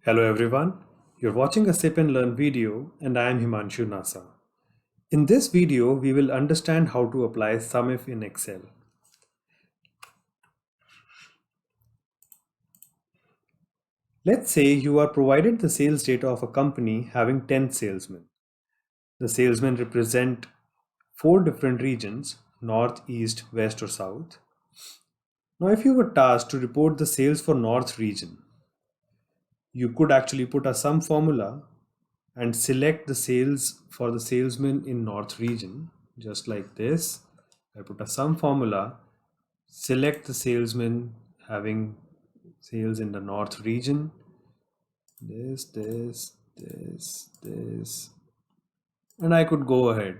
Hello everyone, you're watching a Sip and Learn video and I am Himanshunassa. In this video, we will understand how to apply SUMIF in Excel. Let's say you are provided the sales data of a company having 10 salesmen. The salesmen represent 4 different regions, north, east, west or south. Now if you were tasked to report the sales for north region, you could actually put a sum formula and select the sales for the salesman in north region, just like this. I put a sum formula, select the salesman having sales in the north region, this, and I could go ahead.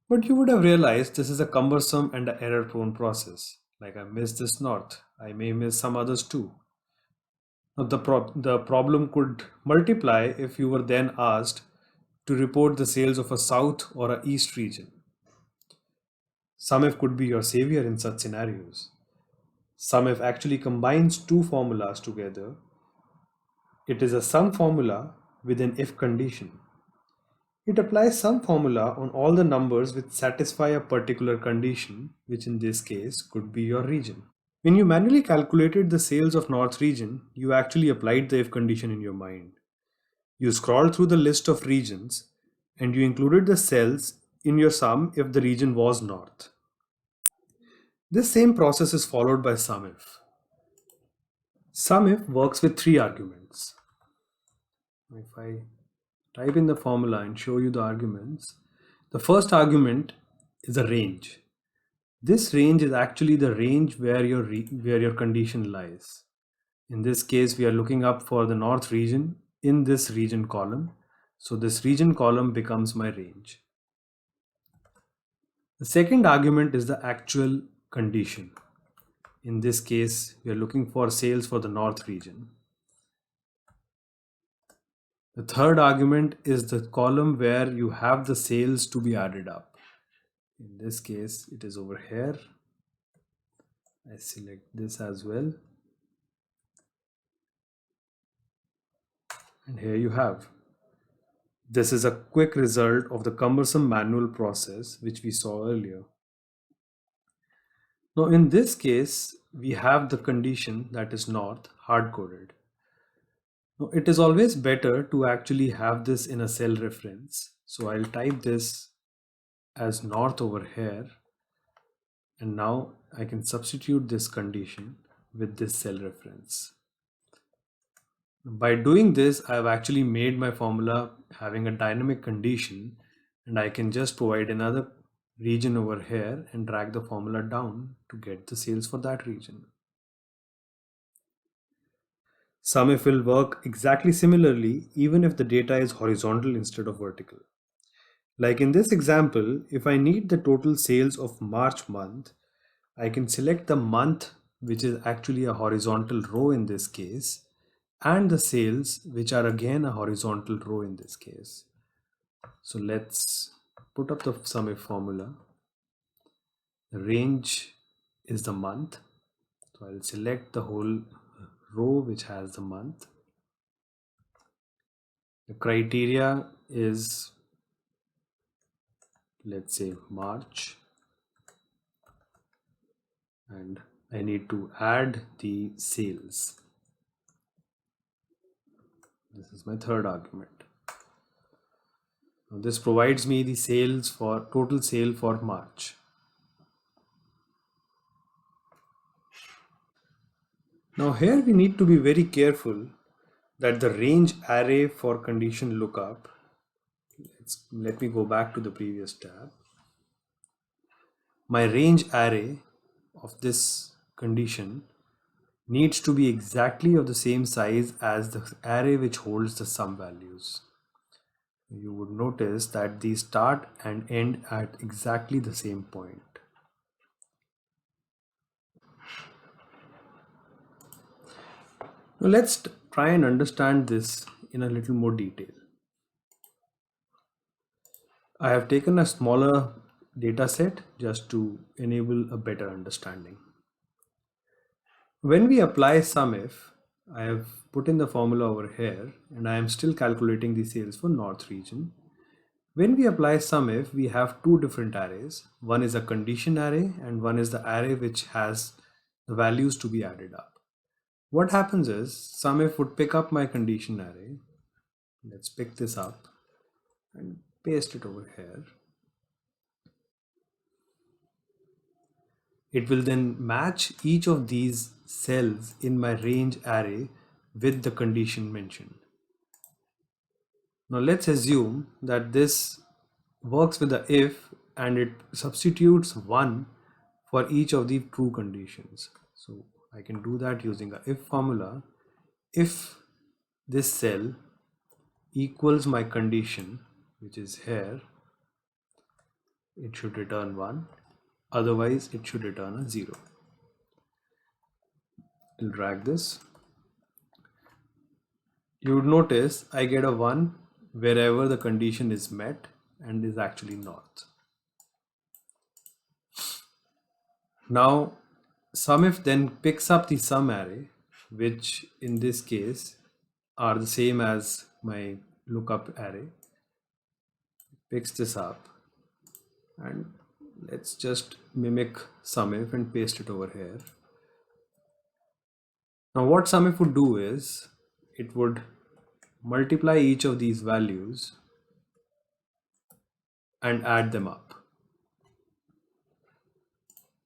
But you would have realized this is a cumbersome and an error prone process. Like I missed this north, I may miss some others too. Now the problem could multiply if you were then asked to report the sales of a south or a east region. SUMIF could be your savior in such scenarios. SUMIF actually combines two formulas together. It is a sum formula with an if condition. It applies sum formula on all the numbers which satisfy a particular condition, which in this case could be your region. When you manually calculated the sales of north region, you actually applied the if condition in your mind. You scrolled through the list of regions and you included the cells in your sum if the region was north. This same process is followed by SUMIF. SUMIF works with 3 arguments. If I type in the formula and show you the arguments, the first argument is a range. This range is actually the range where your condition lies. In this case, we are looking up for the north region in this region column. So this region column becomes my range. The second argument is the actual condition. In this case, we are looking for sales for the north region. The third argument is the column where you have the sales to be added up. In this case, it is over here. I select this as well. And here you have. This is a quick result of the cumbersome manual process which we saw earlier. Now in this case, we have the condition that is north hard-coded. Now it is always better to actually have this in a cell reference. So I'll type this as north over here. And now I can substitute this condition with this cell reference. By doing this, I've actually made my formula having a dynamic condition, and I can just provide another region over here and drag the formula down to get the sales for that region. SUMIF will work exactly similarly even if the data is horizontal instead of vertical. Like in this example, if I need the total sales of March month, I can select the month, which is actually a horizontal row in this case, and the sales, which are again a horizontal row in this case. So let's put up the SUMIF formula. The range is the month. So I'll select the whole row which has the month. The criteria is, let's say, March. And I need to add the sales. This is my third argument. Now this provides me the sales for total sale for March. Now here we need to be very careful that the range array for condition lookup, let me go back to the previous tab. My range array of this condition needs to be exactly of the same size as the array which holds the sum values. You would notice that these start and end at exactly the same point. Now let's try and understand this in a little more detail. I have taken a smaller data set just to enable a better understanding. When we apply SUMIF, I have put in the formula over here and I am still calculating the sales for North region. When we apply SUMIF, we have two different arrays. One is a condition array and one is the array which has the values to be added up. What happens is SUMIF would pick up my condition array. Let's pick this up and paste it over here. It will then match each of these cells in my range array with the condition mentioned. Now let's assume that this works with the if and it substitutes 1 for each of the true conditions. So I can do that using a if formula. If this cell equals my condition, which is here, it should return 1. Otherwise, it should return a 0. I'll drag this. You would notice I get a 1 wherever the condition is met and is actually north. Now, SUMIF then picks up the sum array, which in this case are the same as my lookup array. Picks this up and let's just mimic SUMIF and paste it over here. Now what SUMIF would do is it would multiply each of these values and add them up.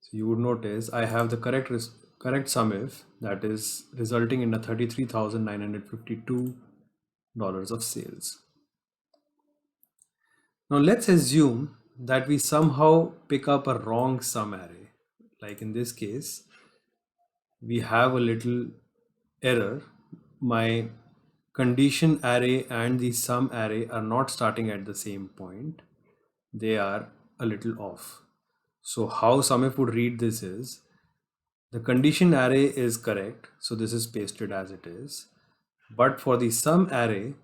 So you would notice I have the correct SUMIF that is resulting in a $33,952 of sales. Now let's assume that we somehow pick up a wrong sum array. Like in this case, we have a little error. My condition array and the sum array are not starting at the same point. They are a little off. So how SUMIF would read this is, the condition array is correct, so this is pasted as it is. But for the sum array,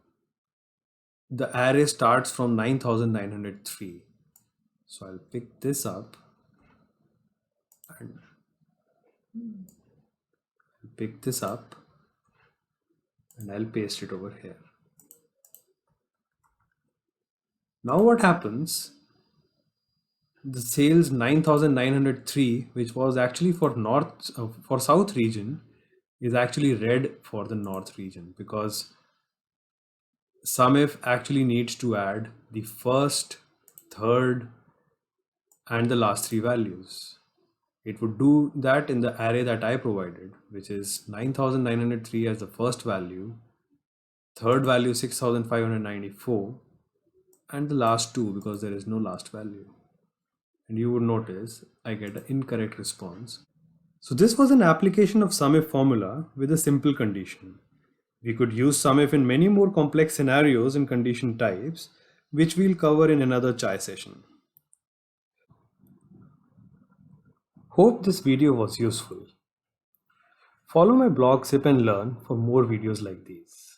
the array starts from 9,903. So I'll pick this up and pick this up and I'll paste it over here. Now what happens? The sales 9,903, which was actually for south region, is actually red for the north region because SUMIF actually needs to add the first, third, and the last three values. It would do that in the array that I provided, which is 9,903 as the first value, third value 6,594, and the last two because there is no last value. And you would notice I get an incorrect response. So this was an application of SUMIF formula with a simple condition. We could use SUMIF in many more complex scenarios and condition types, which we'll cover in another chai session. Hope this video was useful. Follow my blog Sip and Learn for more videos like these.